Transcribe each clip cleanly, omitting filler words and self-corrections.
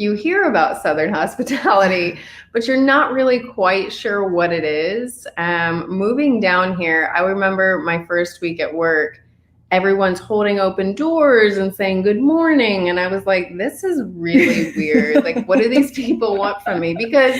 You hear about Southern hospitality, but you're not really quite sure what it is. Moving down here, I remember my first week at work, everyone's holding open doors and saying good morning. And I was like, this is really weird. Like, what do these people want from me? Because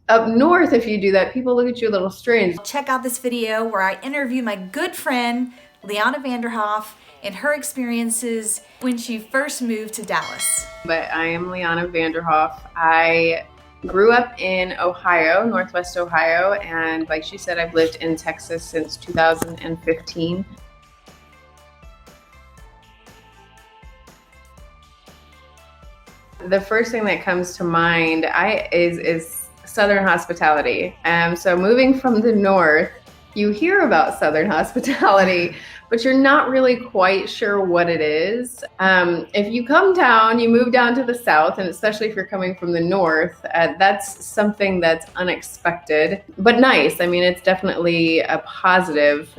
up north, if you do that, people look at you a little strange. Check out this video where I interview my good friend, Liana Vanderhoff, and her experiences when she first moved to Dallas. But I am Liana Vanderhoff. I grew up in Ohio, Northwest Ohio, and like she said, I've lived in Texas since 2015. The first thing that comes to mind is Southern hospitality. So moving from the north, you hear about Southern hospitality, but you're not really quite sure what it is. If you come down, you move down to the south, and especially if you're coming from the north, that's something that's unexpected, but nice. I mean, it's definitely a positive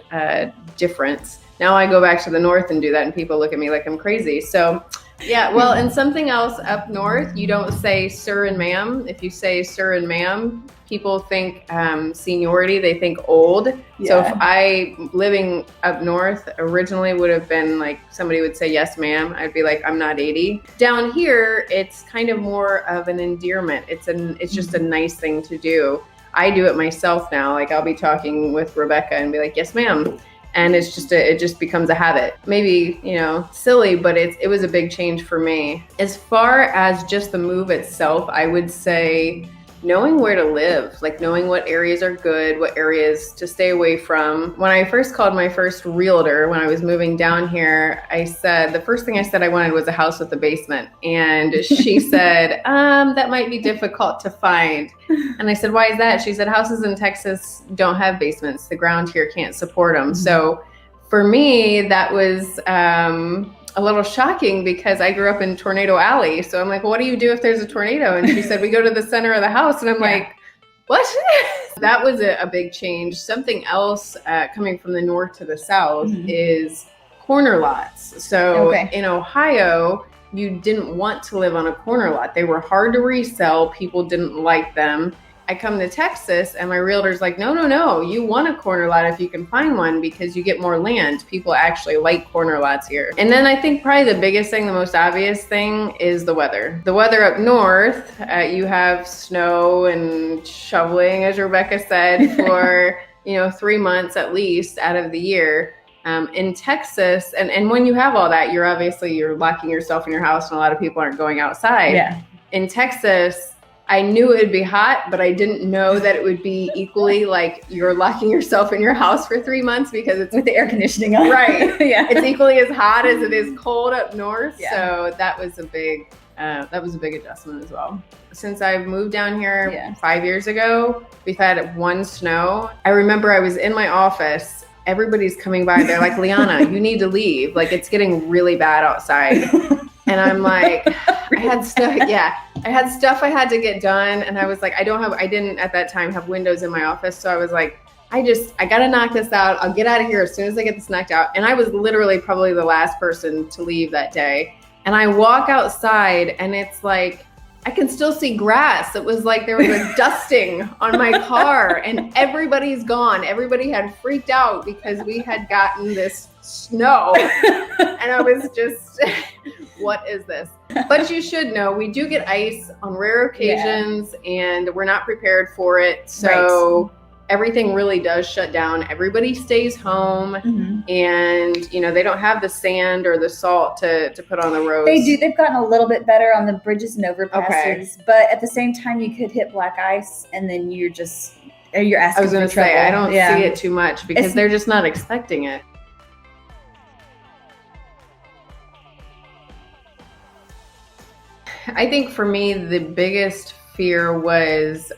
difference. Now I go back to the north and do that, and people look at me like I'm crazy. So yeah, well, and something else up north, you don't say sir and ma'am. If you say sir and ma'am, people think seniority, they think old. Yeah. So if I, living up north, originally would have been like, somebody would say yes ma'am, I'd be like, I'm not 80. Down here, it's kind of more of an endearment. It's just a nice thing to do. I do it myself now. Like, I'll be talking with Rebecca and be like, yes ma'am. And it just becomes a habit. Maybe, silly, but it was a big change for me. As far as just the move itself, I would say knowing where to live, like knowing what areas are good, what areas to stay away from. When I first called my first realtor, when I was moving down here, the first thing I said I wanted was a house with a basement. And she said, that might be difficult to find. And I said, why is that? She said, houses in Texas don't have basements. The ground here can't support them. Mm-hmm. So for me, that was a little shocking because I grew up in Tornado Alley. So I'm like, well, what do you do if there's a tornado? And she said, we go to the center of the house. And I'm like, what? That was a big change. Something else coming from the north to the south is corner lots. So in Ohio, you didn't want to live on a corner lot. They were hard to resell. People didn't like them. I come to Texas and my realtor's like, no, you want a corner lot if you can find one because you get more land. People actually like corner lots here. And then I think probably the biggest thing, the most obvious thing is the weather. The weather up north, you have snow and shoveling, as Rebecca said, for 3 months at least out of the year. In Texas, and when you have all that, you're locking yourself in your house and a lot of people aren't going outside. Yeah. In Texas, I knew it would be hot, but I didn't know that it would be equally like you're locking yourself in your house for 3 months because it's with the air conditioning on. Right. Yeah. It's equally as hot as it is cold up north. Yeah. So that was a big adjustment as well. Since I've moved down here 5 years ago, we've had one snow. I remember I was in my office. Everybody's coming by. They're like, Liana, you need to leave. Like, it's getting really bad outside. And I'm like, I had stuff I had to get done. And I was like, I didn't at that time have windows in my office. So I was like, I got to knock this out. I'll get out of here as soon as I get this knocked out. And I was literally probably the last person to leave that day. And I walk outside and it's like, I can still see grass. It was like there was a dusting on my car and everybody's gone. Everybody had freaked out because we had gotten this snow. And I was just, what is this? But you should know, we do get ice on rare occasions and we're not prepared for it. So everything really does shut down. Everybody stays home and, they don't have the sand or the salt to put on the roads. They do. They've gotten a little bit better on the bridges and overpasses, but at the same time you could hit black ice and then you're asking for trouble. I was going to say, I don't see it too much because they're just not expecting it. I think for me, the biggest fear was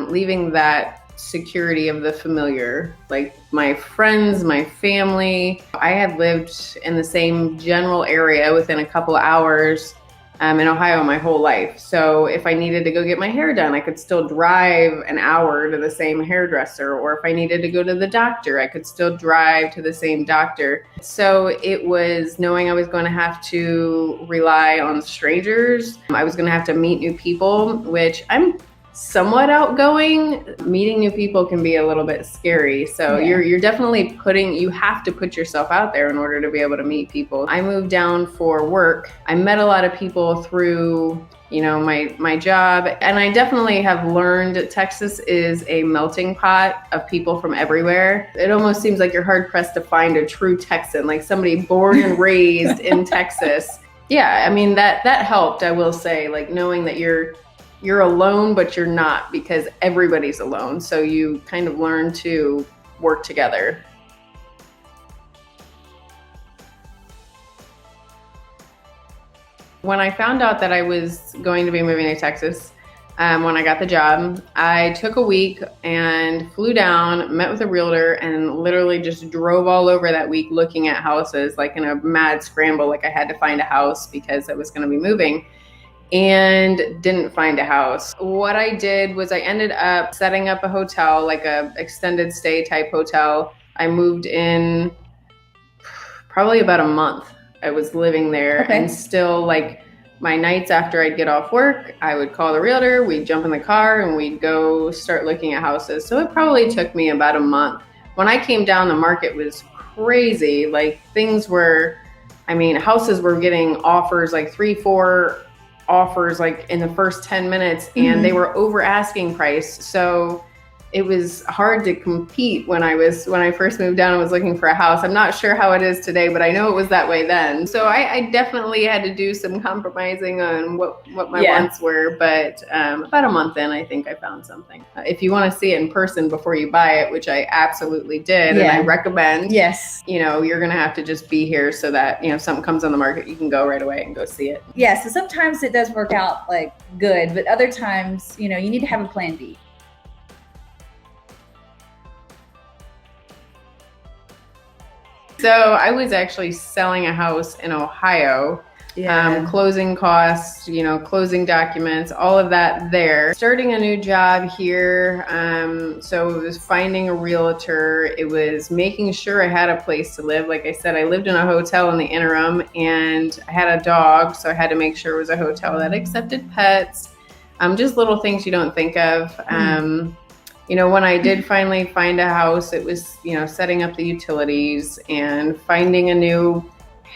leaving that security of the familiar, like my friends, my family. I had lived in the same general area within a couple of hours in Ohio my whole life. So if I needed to go get my hair done, I could still drive an hour to the same hairdresser. Or if I needed to go to the doctor, I could still drive to the same doctor. So it was knowing I was going to have to rely on strangers. I was going to have to meet new people, which I'm somewhat outgoing. Meeting new people can be a little bit scary. So you're definitely you have to put yourself out there in order to be able to meet people. I moved down for work. I met a lot of people through, my job. And I definitely have learned Texas is a melting pot of people from everywhere. It almost seems like you're hard pressed to find a true Texan, like somebody born and raised in Texas. Yeah, I mean, that helped, I will say, like knowing that you're alone, but you're not, because everybody's alone. So you kind of learn to work together. When I found out that I was going to be moving to Texas, when I got the job, I took a week and flew down, met with a realtor, and literally just drove all over that week looking at houses, like in a mad scramble. Like I had to find a house because I was going to be moving. And didn't find a house. What I did was I ended up setting up a hotel, like a extended stay type hotel. I moved in probably about a month. I was living there, and still, like, my nights after I'd get off work, I would call the realtor, we'd jump in the car and we'd go start looking at houses. So it probably took me about a month. When I came down, the market was crazy. Like houses were getting offers, like 3-4 offers like in the first 10 minutes, and they were over asking price. So it was hard to compete when I first moved down and was looking for a house. I'm not sure how it is today, but I know it was that way then. So I definitely had to do some compromising on what my wants were. But about a month in, I think I found something. If you want to see it in person before you buy it, which I absolutely did, and I recommend, you're going to have to just be here so that, if something comes on the market, you can go right away and go see it. Yeah, so sometimes it does work out like good, but other times, you need to have a plan B. So I was actually selling a house in Ohio, closing costs, closing documents, all of that there. Starting a new job here. So it was finding a realtor. It was making sure I had a place to live. Like I said, I lived in a hotel in the interim, and I had a dog. So I had to make sure it was a hotel that accepted pets. Just little things you don't think of. When I did finally find a house, it was, setting up the utilities and finding a new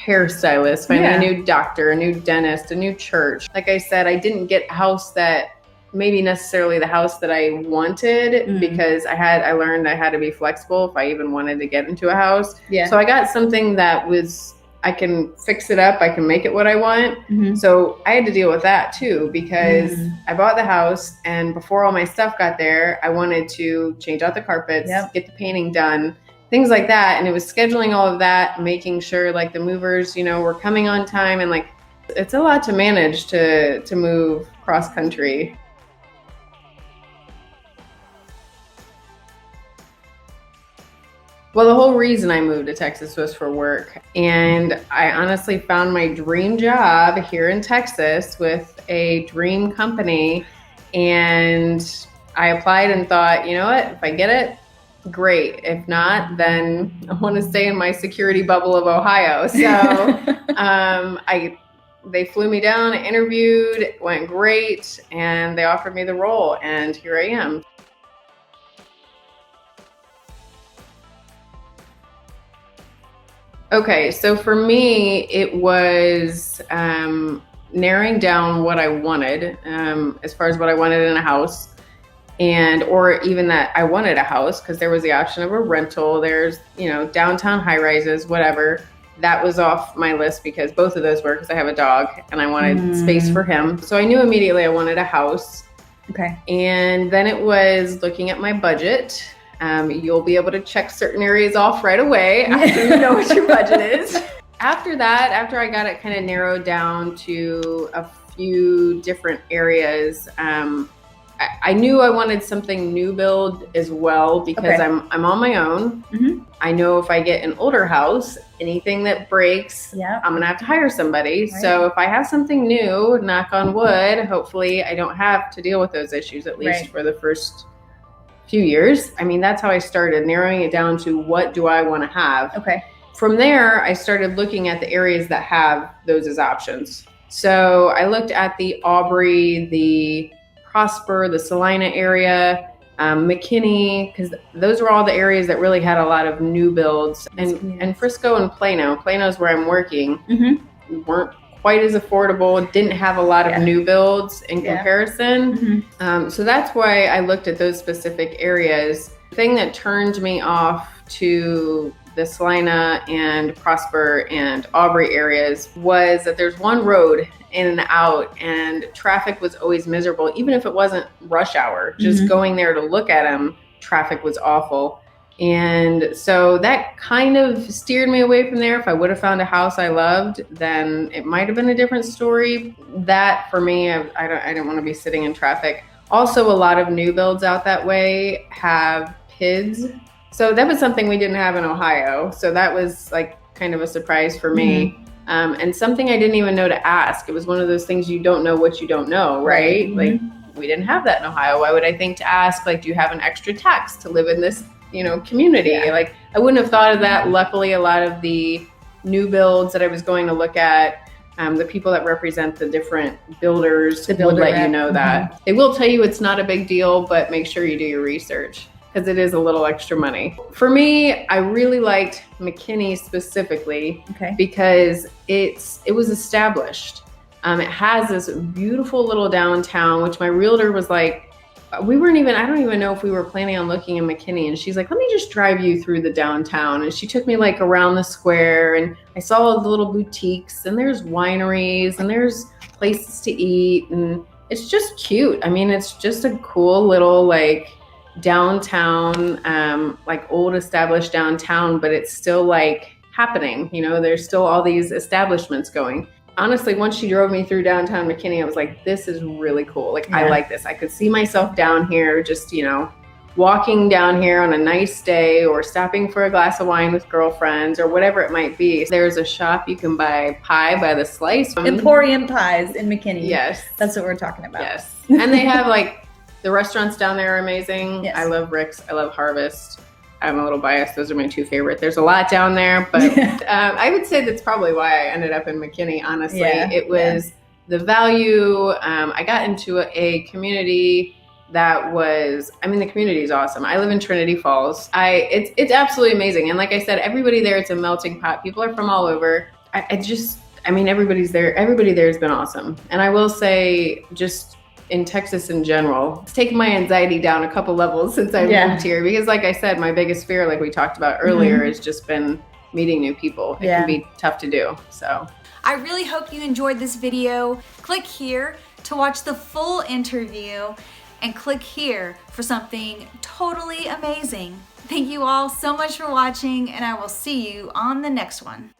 hairstylist, finding a new doctor, a new dentist, a new church. Like I said, I didn't get a house that maybe necessarily the house that I wanted, because I learned I had to be flexible if I even wanted to get into a house. Yeah. So I got something that was, I can fix it up. I can make it what I want. So I had to deal with that too, because I bought the house, and before all my stuff got there, I wanted to change out the carpets, get the painting done, things like that. And it was scheduling all of that, making sure like the movers, were coming on time. And like, it's a lot to manage to move cross country. Well, the whole reason I moved to Texas was for work. And I honestly found my dream job here in Texas with a dream company. And I applied and thought, you know what, if I get it, great. If not, then I want to stay in my security bubble of Ohio. So they flew me down, I interviewed, it went great, and they offered me the role. And here I am. Okay, so for me, it was narrowing down what I wanted, as far as what I wanted in a house, or even that I wanted a house, because there was the option of a rental. There's, downtown high rises, whatever. That was off my list because both of those were, because I have a dog and I wanted space for him. So I knew immediately I wanted a house. Okay. And then it was looking at my budget. You'll be able to check certain areas off right away after you know what your budget is. After that, after I got it kind of narrowed down to a few different areas, I knew I wanted something new build as well, because I'm on my own. I know if I get an older house, anything that breaks, Yeah. I'm gonna have to hire somebody. Right. So if I have something new, knock on wood, hopefully I don't have to deal with those issues, at least Right. for the first few years. I mean, that's how I started, narrowing it down to what do I want to have. Okay. From there, I started looking at the areas that have those as options. So I looked at the Aubrey, the Prosper, the Salina area, McKinney, because those were all the areas that really had a lot of new builds. And Frisco and Plano. Plano's where I'm working. Mm-hmm. Weren't quite as affordable, didn't have a lot of new builds in comparison. Mm-hmm. So that's why I looked at those specific areas. The thing that turned me off to the Salina and Prosper and Aubrey areas was that there's one road in and out, and traffic was always miserable, even if it wasn't rush hour. Just going there to look at them, traffic was awful. And so that kind of steered me away from there. If I would have found a house I loved, then it might have been a different story. That for me, I don't want to be sitting in traffic. Also, a lot of new builds out that way have PIDs. So that was something we didn't have in Ohio. So that was like kind of a surprise for me. And something I didn't even know to ask. It was one of those things you don't know what you don't know, right? Like we didn't have that in Ohio. Why would I think to ask, like, do you have an extra tax to live in this, community? Like I wouldn't have thought of that. Luckily, a lot of the new builds that I was going to look at, the people that represent the different builders will let you know that. They will tell you it's not a big deal, but make sure you do your research, because it is a little extra money. For me, I really liked McKinney specifically because it was established. It has this beautiful little downtown, which my realtor was like, I don't even know if we were planning on looking in McKinney. And she's like, let me just drive you through the downtown. And she took me like around the square, and I saw all the little boutiques, and there's wineries, and there's places to eat. And it's just cute. I mean, it's just a cool little like downtown, like old established downtown, but it's still like happening. There's still all these establishments going. Honestly, once she drove me through downtown McKinney, I was like, this is really cool. Like, I like this. I could see myself down here, just, walking down here on a nice day, or stopping for a glass of wine with girlfriends, or whatever it might be. There's a shop you can buy pie by the slice. Emporium Pies in McKinney. Yes. That's what we're talking about. Yes. And they have like, the restaurants down there are amazing. Yes. I love Rick's. I love Harvest. I'm a little biased. Those are my two favorite. There's a lot down there, but I would say that's probably why I ended up in McKinney, honestly. It was the value. I got into a community that was, the community is awesome. I live in Trinity Falls. It's absolutely amazing. And like I said, everybody there, it's a melting pot. People are from all over. Everybody's there. Everybody there has been awesome. And I will say, just in Texas in general, it's taken my anxiety down a couple levels since I moved here, because like I said, my biggest fear, like we talked about earlier, has just been meeting new people. It can be tough to do. So I really hope you enjoyed this video. Click here to watch the full interview, and click here for something totally amazing. Thank you all so much for watching, and I will see you on the next one.